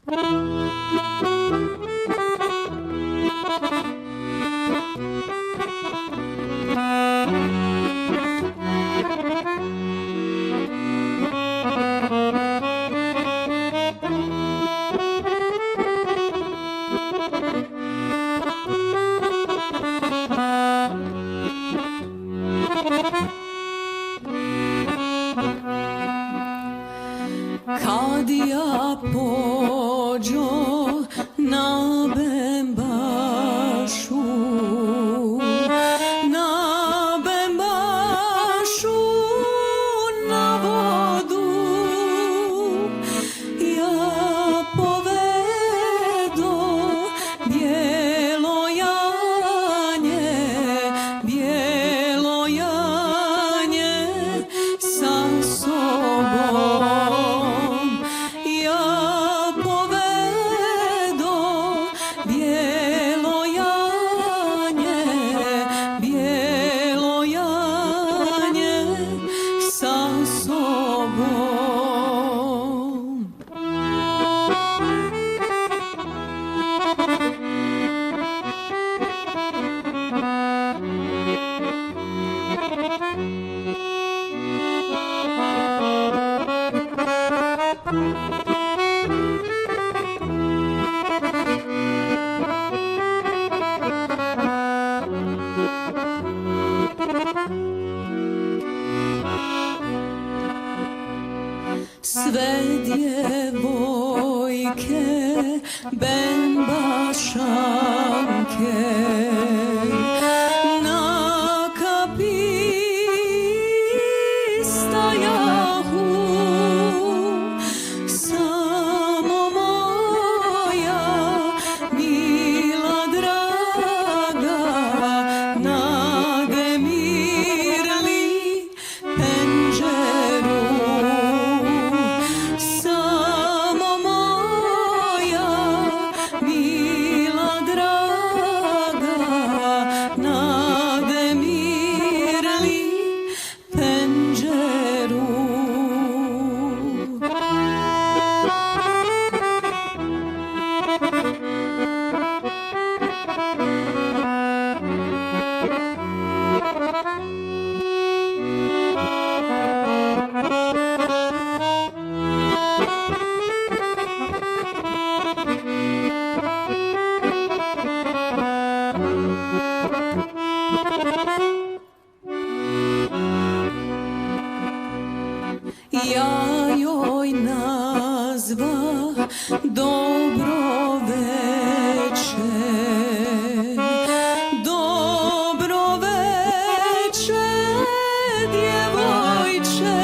Kad ja pođo na Bembašu, na vodu, ja povedo bijelo janje sa sobom. Ja povedo bijelo janje sa sobom. Sve djevojke Bembašanke na kapi stajahu, samo moja mila draga nagemirli penđeru. Samo moja mila draga nagemirli penđeru. Ja joj nazva dobro veče, dobro veče djevojče.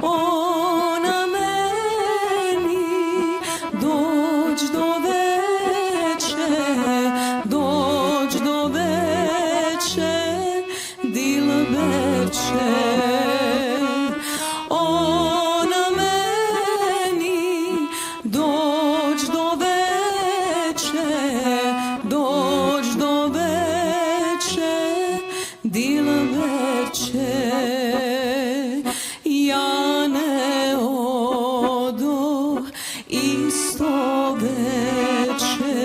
Ona meni dođ do veče, dilbeče. Ona meni dođ do veče, dilbeče. Ja ne odo isto veče,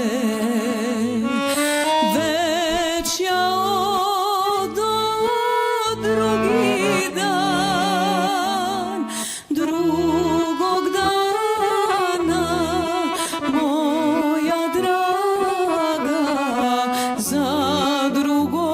već ja odo drugi dan, drugog dana moja draga, za drugog